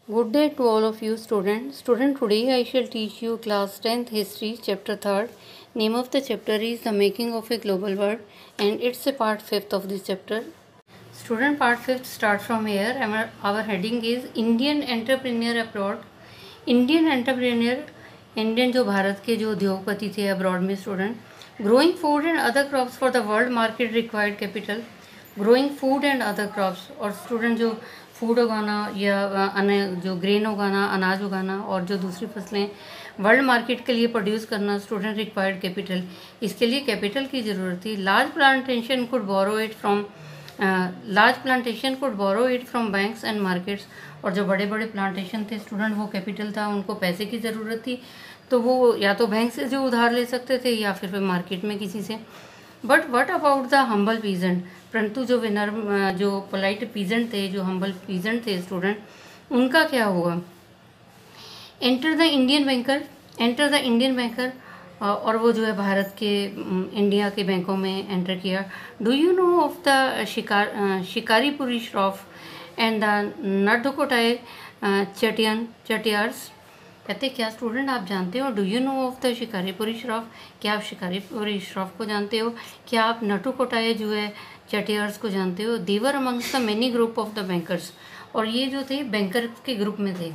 Good day to all of you students. Today I shall teach you class 10th history chapter 3rd. Name of the chapter is The Making of a Global World and it's a part 5th of this chapter. Student, part 5th start from here. Our heading is Indian Entrepreneur Abroad. Indian जो भारत के जो उद्योगपति थे abroad में student. Growing food and other crops for the world market required capital. Growing food and other crops, और student जो food उगाना या जो ग्रेन उगाना, अनाज उगाना और जो दूसरी फसलें वर्ल्ड मार्केट के लिए प्रोड्यूस करना, स्टूडेंट रिक्वायर्ड कैपिटल. इसके लिए कैपिटल की ज़रूरत थी. Large plantation could borrow it from banks and markets. और जो बड़े बड़े प्लांटेशन थे स्टूडेंट, वो कैपिटल था, उनको पैसे की ज़रूरत थी, तो वो या तो बैंक से जो उधार ले सकते थे या फिर मार्केट में किसी से. But what about the humble peasant. परंतु जो विनर्म, जो पोलाइट पीजेंट थे, जो हम्बल पीजेंट थे स्टूडेंट, उनका क्या हुआ. Enter the Indian banker. और वो जो है भारत के इंडिया के बैंकों में एंटर किया. Do you know of the Shikaripuri Shroff and the Nattukottai Chettiars. कहते क्या स्टूडेंट आप जानते हो. Do you know of the Shikaripuri Shroff. क्या आप शिकारीपुरी श्रॉफ को जानते हो. क्या आप नटुकोटाई जो है चटियार्स को जानते हो. They were amongst the many group of the bankers. और ये जो थे बैंकर के ग्रुप में थे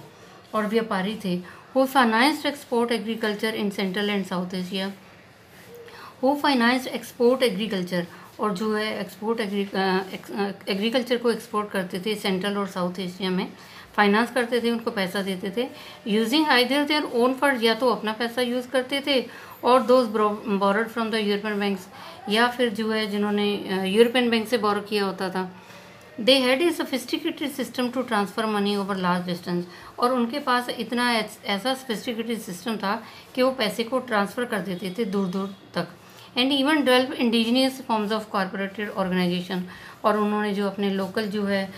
और व्यापारी थे. Who financed export agriculture in central and south Asia. Who financed export agriculture, और जो है एक्सपोर्ट एग्रीकल्चर को एक्सपोर्ट करते थे सेंट्रल और साउथ एशिया में, फाइनेंस करते थे, उनको पैसा देते थे. Using either their own fund, या तो अपना पैसा यूज़ करते थे, और those borrowed from the European banks, या फिर जो है जिन्होंने यूरोपियन बैंक से बोरो किया होता था. They had a sophisticated system to transfer money over large distance. और उनके पास इतना ऐसा सोफिस्टिकेटेड सिस्टम था कि वो पैसे को ट्रांसफ़र कर देते थे दूर दूर तक. And even develop indigenous forms of corporated organisation. और उन्होंने जो अपने लोकल जो है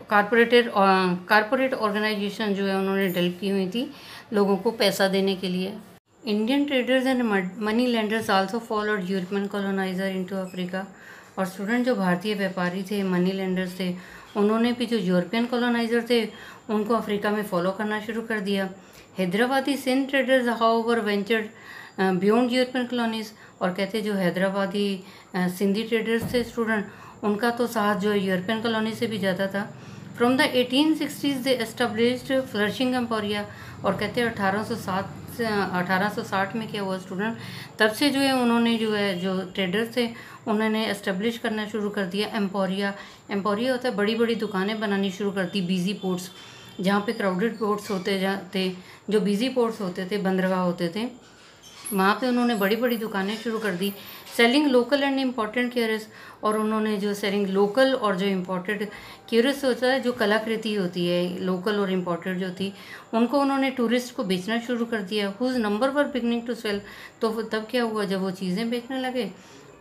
कॉरपोरेट ऑर्गेनाइजेशन जो है उन्होंने डेवलप की हुई थी लोगों को पैसा देने के लिए. Indian traders and money lenders also followed European coloniser into Africa. और स्टूडेंट जो भारतीय व्यापारी थे, मनी लेंडर्स थे, उन्होंने भी जो यूरोपियन कॉलोनाइजर थे उनको अफ्रीका में फॉलो करना शुरू कर दिया. Hyderabadi Sindh traders however ventured beyond European colonies. और कहते जो हैदराबादी सिंधी ट्रेडर्स थे स्टूडेंट, उनका तो साथ जो है यूरोपियन कॉलोनी से भी ज़्यादा था. From the 1860s they established flourishing emporia. और कहते हैं 1860 में क्या हुआ स्टूडेंट, तब से जो है उन्होंने जो है जो ट्रेडर्स थे उन्होंने एस्टेब्लिश करना शुरू कर दिया एम्पोरिया. एम्पोरिया होता है बड़ी बड़ी दुकानें बनानी शुरू कर दी. बिजी पोर्ट्स, जहाँ पे क्राउडेड पोर्ट्स होते थे, जो बिजी पोर्ट्स होते थे, बंदरगाह होते थे, वहाँ पे उन्होंने बड़ी बड़ी दुकानें शुरू कर दी. Selling local and important curios. और उन्होंने जो सेलिंग लोकल और जो इम्पोर्टेड क्यूरस होता है, जो कलाकृति होती है लोकल और इम्पोर्टेड जो थी, उनको उन्होंने टूरिस्ट को बेचना शुरू कर दिया. Whose number were beginning to sell. तो तब क्या हुआ, जब वो चीज़ें बेचने लगे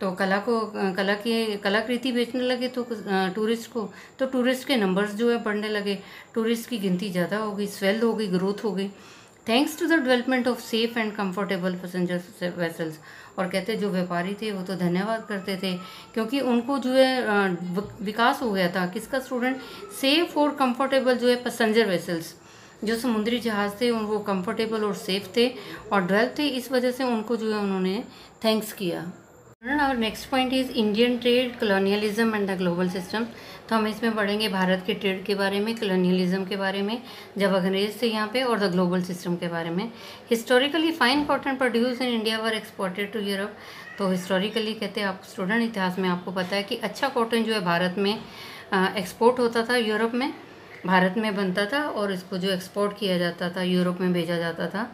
तो कलाकृति बेचने लगे तो टूरिस्ट को, तो टूरिस्ट के नंबर्स जो है बढ़ने लगे, टूरिस्ट की गिनती ज़्यादा हो गई, स्वेल हो गई, ग्रोथ हो गई. Thanks to the development of safe and comfortable passenger vessels. और कहते जो व्यापारी थे वो तो धन्यवाद करते थे क्योंकि उनको जो है विकास हो गया था. किसका स्टूडेंट, सेफ और कंफर्टेबल जो है पैसेंजर वेसल्स, जो समुद्री जहाज़ थे वो कंफर्टेबल और सेफ थे और डेवलप थे. इस वजह से उनको जो है उन्होंने थैंक्स किया. और next point is Indian trade, colonialism and the global system. तो हम इसमें पढ़ेंगे भारत के ट्रेड के बारे में, कॉलोनियलिज्म के बारे में जब अंग्रेज थे यहाँ पे, और द ग्लोबल सिस्टम के बारे में. Historically fine cotton produce in India were exported to Europe. तो हिस्टोरिकली कहते हैं, आप स्टूडेंट इतिहास में आपको पता है कि अच्छा कॉटन जो है भारत में एक्सपोर्ट होता था, यूरोप में, भारत में बनता था और इसको जो एक्सपोर्ट किया जाता था यूरोप में भेजा जाता था.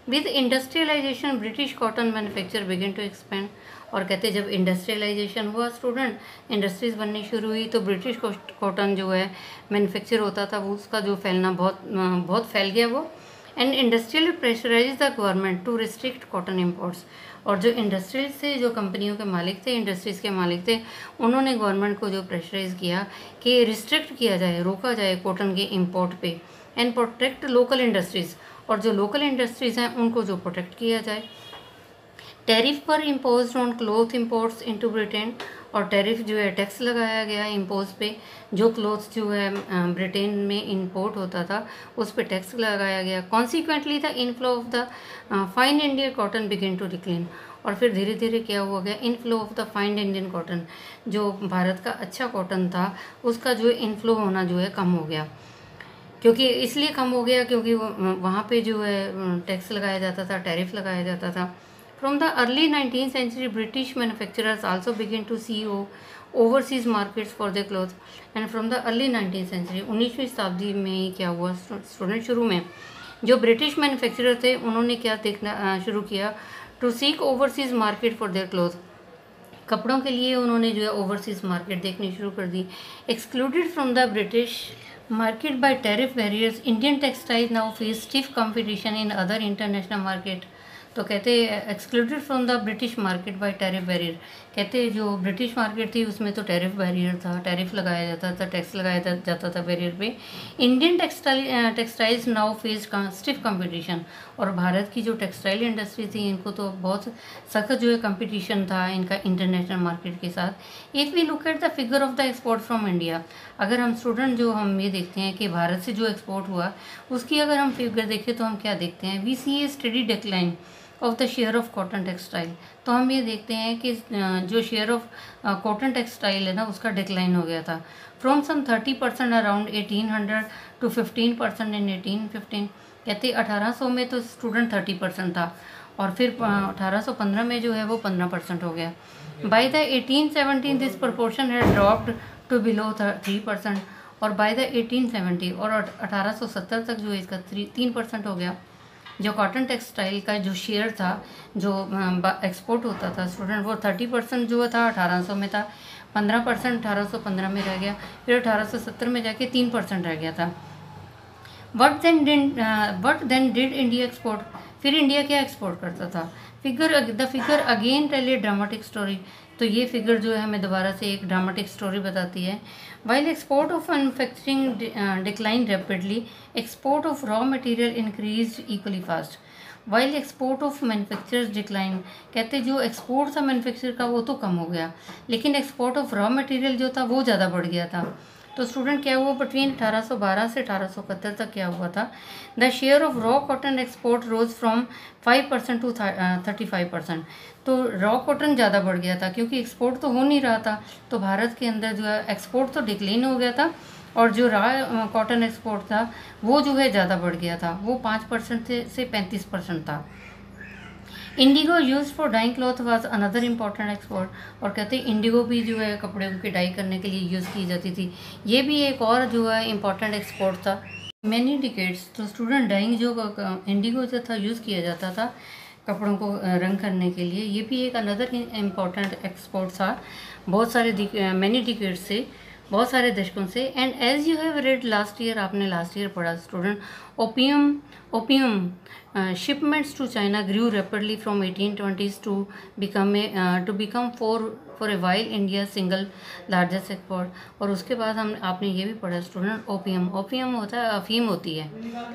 With industrialisation British cotton manufacture begin to expand. और कहते जब इंडस्ट्रियलाइजेशन हुआ स्टूडेंट, इंडस्ट्रीज़ बननी शुरू हुई, तो ब्रिटिश कॉटन जो है मैन्युफैक्चर होता था वो उसका जो फैलना बहुत फैल गया वो. And industrial pressurise the government to restrict cotton imports. और जो इंडस्ट्रीज थे, जो कंपनियों के मालिक थे, इंडस्ट्रीज़ के मालिक थे, उन्होंने गवर्नमेंट को जो प्रेशराइज किया कि रिस्ट्रिक्ट किया जाए, रोका जाए कॉटन के इम्पोर्ट पे. And protect local industries. और जो लोकल इंडस्ट्रीज़ हैं उनको जो प्रोटेक्ट किया जाए. टैरिफ पर impose on cloth imports into Britain, और टैरिफ जो है टैक्स लगाया गया इम्पोज पे, जो क्लोथ्स जो है ब्रिटेन में इंपोर्ट होता था उस पर टैक्स लगाया गया। Consequently the inflow of the fine Indian cotton begin to decline, और फिर धीरे धीरे क्या हुआ गया, inflow of the fine Indian cotton, जो भारत का अच्छा कॉटन था उसका जो इनफ्लो होना जो है कम हो गया। क्योंकि इसलिए कम हो गया क्योंकि वहाँ पे जो है टैक्स लगाया जाता था, टैरिफ लगाया जाता था। From the early 19th century British manufacturers also begin to see overseas markets for the cloth, and from the early 19th century 19वीं शताब्दी में क्या हुआ, स्टूडेंट शुरू में जो ब्रिटिश मैन्युफैक्चरर थे उन्होंने क्या देखना शुरू किया, to seek overseas market for their cloth, कपड़ों के लिए उन्होंने जो है ओवरसीज मार्केट देखनी शुरू कर दी। Excluded from the British market by tariff barriers, Indian textile now face stiff competition in other international market. तो कहते excluded from the British market by tariff barrier, कहते जो ब्रिटिश मार्केट थी उसमें तो टैरिफ बैरियर था, टैरिफ लगाया जाता था, टैक्स लगाया जाता था बैरियर पे। Indian textiles now face stiff competition, और भारत की जो टेक्सटाइल इंडस्ट्री थी इनको तो बहुत सख्त जो है कंपटीशन था इनका इंटरनेशनल मार्केट के साथ। If we look at the figure of the export from India, अगर हम स्टूडेंट जो हम ये देखते हैं कि भारत से जो एक्सपोर्ट हुआ उसकी अगर हम फिगर देखें तो हम क्या देखते हैं, we see a steady decline of the share of cotton textile. तो हम ये देखते हैं कि जो शेयर ऑफ कॉटन टेक्सटाइल है ना उसका डिक्लाइन हो गया था, फ्रॉम सम 30% अराउंड 1800 टू 15% इन 1815। कहते 1800 में तो स्टूडेंट 30% था, और फिर 1815 में जो है वो 15% हो गया। By the 1817 this proportion had dropped to below 3%, और बाय द 1870 और 1870 तक जो है इसका 3% हो गया। जो कॉटन टेक्सटाइल का जो शेयर था जो एक्सपोर्ट होता था स्टूडेंट, वो 30% जो था 1800 में था, 15% 1815 में रह गया, फिर 1870 में जाके 3% रह गया था। What then did India export, फिर इंडिया क्या एक्सपोर्ट करता था। The figure again tell a dramatic story, तो ये फिगर जो है हमें दोबारा से एक ड्रामेटिक स्टोरी बताती है। While export of manufacturing decline rapidly, export of raw material increase equally fast. While export of manufacturers decline, कहते जो एक्सपोर्ट था मैन्युफैक्चर का वो तो कम हो गया, लेकिन एक्सपोर्ट ऑफ रॉ मटेरियल जो था वो ज़्यादा बढ़ गया था। तो स्टूडेंट क्या हुआ, बिटवीन 1812 से 1871 तक क्या हुआ था, the share of raw cotton export rose from 5% to 35%। तो रॉ कॉटन ज़्यादा बढ़ गया था क्योंकि एक्सपोर्ट तो हो नहीं रहा था, तो भारत के अंदर जो है एक्सपोर्ट तो डिक्लाइन हो गया था, और जो रॉ कॉटन एक्सपोर्ट था वो जो है ज़्यादा बढ़ गया था, वो 5% से 35% था। Indigo used for dyeing cloth was another important export, और कहते हैं इंडिगो भी जो है कपड़े की डाई करने के लिए यूज़ की जाती थी, ये भी एक और जो है इम्पॉर्टेंट एक्सपोर्ट था। मैनी डिकेट्स, तो स्टूडेंट डाइंग जो इंडिगो जो था यूज़ किया जाता था कपड़ों को रंग करने के लिए, ये भी एक अनदर इम्पॉर्टेंट एक्सपोर्ट था बहुत सारे मैनी डिकेट्स से, बहुत सारे दशकों से। And as you have read last year, आपने लास्ट ईयर पढ़ा student, opium shipments to China grew rapidly from 1820s to become for a while India's single largest export। और उसके बाद आपने ये भी पढ़ा स्टूडेंट, ओपियम होता है, अफीम होती है,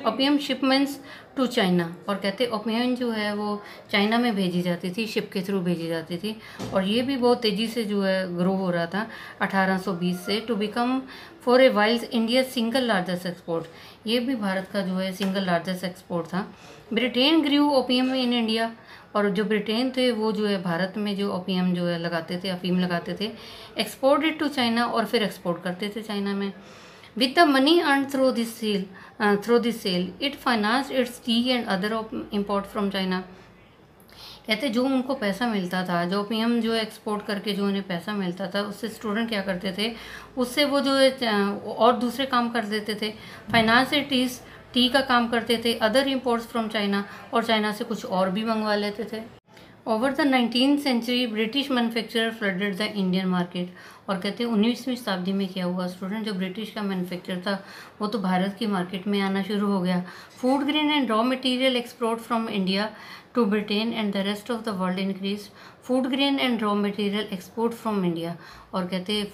ओपियम शिपमेंट्स टू चाइना, और कहते ओपियम जो है वो चाइना में भेजी जाती थी, शिप के थ्रू भेजी जाती थी, और ये भी बहुत तेज़ी से जो है ग्रो हो रहा था 1820 से, to become for a whiles India single largest export, ये भी भारत का जो है सिंगल लार्जेस्ट एक्सपोर्ट था। Britain grew opium in India, और जो ब्रिटेन थे वो जो है भारत में जो ओपियम जो है लगाते थे, अफीम लगाते थे, एक्सपोर्टेड टू चाइना, और फिर एक्सपोर्ट करते थे चाइना में। With the money earn through this sale it financed its tea and other import from China. कहते जो उनको पैसा मिलता था, जो ओपियम जो एक्सपोर्ट करके जो उन्हें पैसा मिलता था, उससे स्टूडेंट क्या करते थे, उससे वो जो है और दूसरे काम कर देते थे, फाइनेंस टी का काम करते थे, अदर इम्पोर्ट्स फ्रॉम चाइना, और चाइना से कुछ और भी मंगवा लेते थे। Over the 19th century British manufacturer flooded the Indian market, और कहते हैं 19वीं शताब्दी में क्या हुआ स्टूडेंट, जो ब्रिटिश का मैन्युफैक्चर था वो तो भारत की मार्केट में आना शुरू हो गया। Food grain and raw material export from India to Britain and the rest of the world increase. Food grain and raw material export from India, और कहते हैं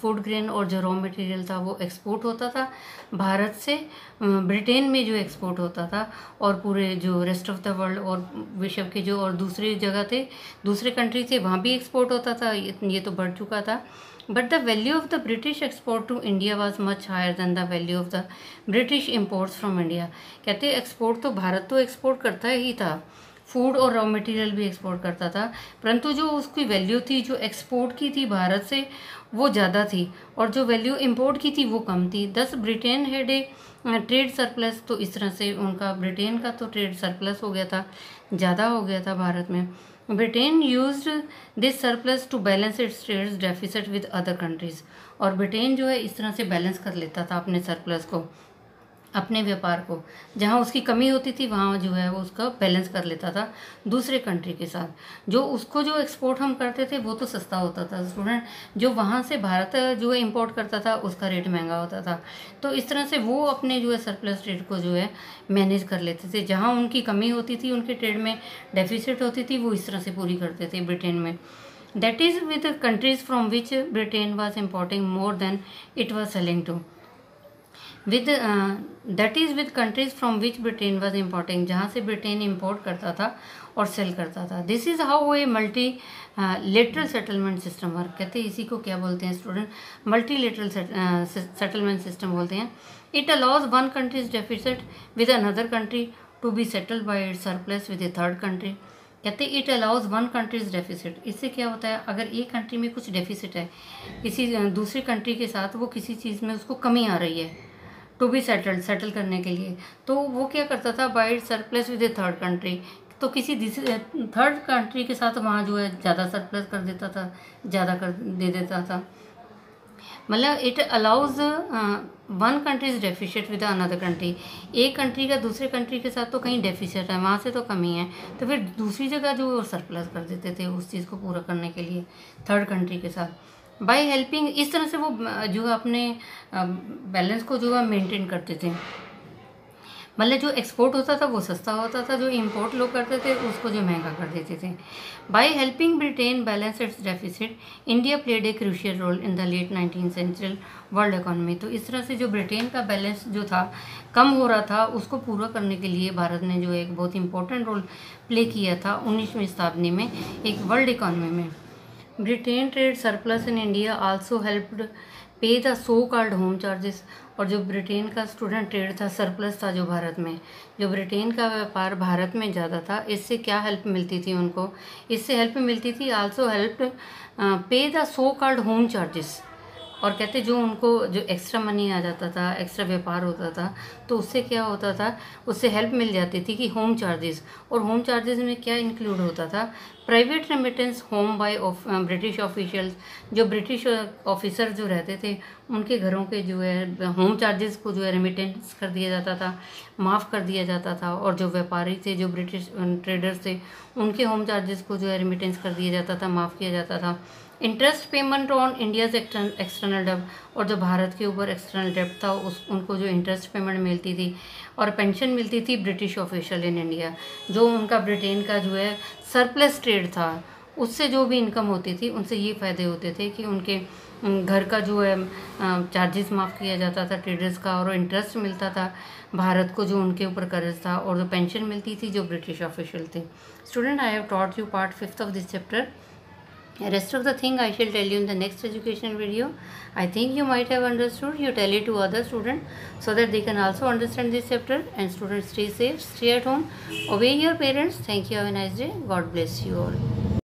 फूड ग्रेन और जो रॉ मटेरियल था वो एक्सपोर्ट होता था भारत से ब्रिटेन में, जो एक्सपोर्ट होता था, और पूरे जो रेस्ट ऑफ द वर्ल्ड और विश्व के जो और दूसरी जगह थे, दूसरे कंट्री थे, वहाँ भी एक्सपोर्ट होता था। ये तो बढ़ चुका था। But the value of the British export to India was much higher than the value of the British imports from India. कहते हैं एक्सपोर्ट तो भारत तो एक्सपोर्ट करता ही था, फूड और रॉ मटेरियल भी एक्सपोर्ट करता था, परंतु जो उसकी वैल्यू थी जो एक्सपोर्ट की थी भारत से वो ज़्यादा थी, और जो वैल्यू इंपोर्ट की थी वो कम थी। 10 Britain had a trade surplus, तो इस तरह से उनका ब्रिटेन का तो ट्रेड सरप्लस हो गया था, ज़्यादा हो गया था भारत में। Britain used this surplus to balance its trade deficit with other countries, और ब्रिटेन जो है इस तरह से बैलेंस कर लेता था अपने सरप्लस को, अपने व्यापार को, जहाँ उसकी कमी होती थी वहाँ जो है वो उसका बैलेंस कर लेता था दूसरे कंट्री के साथ। जो उसको जो एक्सपोर्ट हम करते थे वो तो सस्ता होता था स्टूडेंट, जो वहाँ से भारत जो है इंपोर्ट करता था उसका रेट महंगा होता था। तो इस तरह से वो अपने जो है सरप्लस ट्रेड को जो है मैनेज कर लेते थे, जहाँ उनकी कमी होती थी, उनके ट्रेड में डेफिसिट होती थी, वो इस तरह से पूरी करते थे ब्रिटेन में। That is with countries from which Britain was importing more than it was selling to. With that is with countries from which Britain was importing, जहाँ से ब्रिटेन इम्पोर्ट करता था और सेल करता था। This is how a multilateral settlement system work. कहते हैं इसी को क्या बोलते हैं student, multilateral settlement system बोलते हैं। It allows one country's deficit with another country to be settled by its surplus with a third country. कहते हैं it allows one country's deficit, इससे क्या होता है अगर एक कंट्री में कुछ डेफिसिट है किसी दूसरी कंट्री के साथ, वो किसी चीज़ में उसको कमी आ रही है टू बी सेटल करने के लिए, तो वो क्या करता था by surplus with a third country, तो किसी थर्ड कंट्री के साथ वहाँ जो है ज़्यादा सरप्लस कर देता था, ज़्यादा कर दे देता था। मतलब it allows one country's deficit with another country, एक कंट्री का दूसरे कंट्री के साथ तो कहीं डेफिसिट है, वहाँ से तो कमी है, तो फिर दूसरी जगह जो सरप्लस कर देते थे उस चीज़ को पूरा करने के लिए थर्ड कंट्री के साथ। बाय हेल्पिंग, इस तरह से वो जो है अपने बैलेंस को जो है मेंटेन करते थे। मतलब जो एक्सपोर्ट होता था वो सस्ता होता था, जो इंपोर्ट लोग करते थे उसको जो महंगा कर देते थे। By helping Britain balance its deficit, India played a crucial role in the late 19th century world economy. तो इस तरह से जो ब्रिटेन का बैलेंस जो था कम हो रहा था उसको पूरा करने के लिए भारत ने जो एक बहुत इंपॉर्टेंट रोल प्ले किया था 19वीं शताब्दी में एक वर्ल्ड इकोनॉमी में। Britain trade surplus in India also helped pay the so called home charges, और जो ब्रिटेन का स्टूडेंट ट्रेड था सरप्लस था जो भारत में, जो ब्रिटेन का व्यापार भारत में ज़्यादा था, इससे क्या हेल्प मिलती थी उनको, इससे हेल्प मिलती थी आल्सो हेल्प पे the so called home charges. और कहते जो उनको जो एक्स्ट्रा मनी आ जाता था, एक्स्ट्रा व्यापार होता था, तो उससे क्या होता था, उससे हेल्प मिल जाती थी कि होम चार्जेस। और होम चार्जेस में क्या इंक्लूड होता था, private remittance home by British officials, जो ब्रिटिश ऑफिसर जो रहते थे उनके घरों के जो है होम चार्जेस को जो है रेमिटेंस कर दिया जाता था, माफ़ कर दिया जाता था। और जो व्यापारी थे, जो ब्रिटिश ट्रेडर्स थे, उनके होम चार्जेस को जो है रेमिटेंस कर दिया जाता था, माफ़ किया जाता था। Interest payment on India's external डेब्ट, और जो भारत के ऊपर एक्सटर्नल डेब्ट था उनको जो इंटरेस्ट पेमेंट मिलती थी, और पेंशन मिलती थी ब्रिटिश ऑफिशियल इन इंडिया। जो उनका ब्रिटेन का जो है सरप्लस ट्रेड था उससे जो भी इनकम होती थी उनसे ये फ़ायदे होते थे कि उनके घर का जो है चार्जेस माफ़ किया जाता था ट्रेडर्स का, और इंटरेस्ट मिलता था भारत को जो उनके ऊपर कर्ज था, और जो पेंशन मिलती थी जो ब्रिटिश ऑफिशियल थे। Student, I have taught you part 5th of this chapter. Rest of the thing I shall tell you in the next education video. I think you might have understood. You tell it to other students so that they can also understand this chapter. And students, stay safe, stay at home, obey your parents. Thank you. Have a nice day. God bless you all.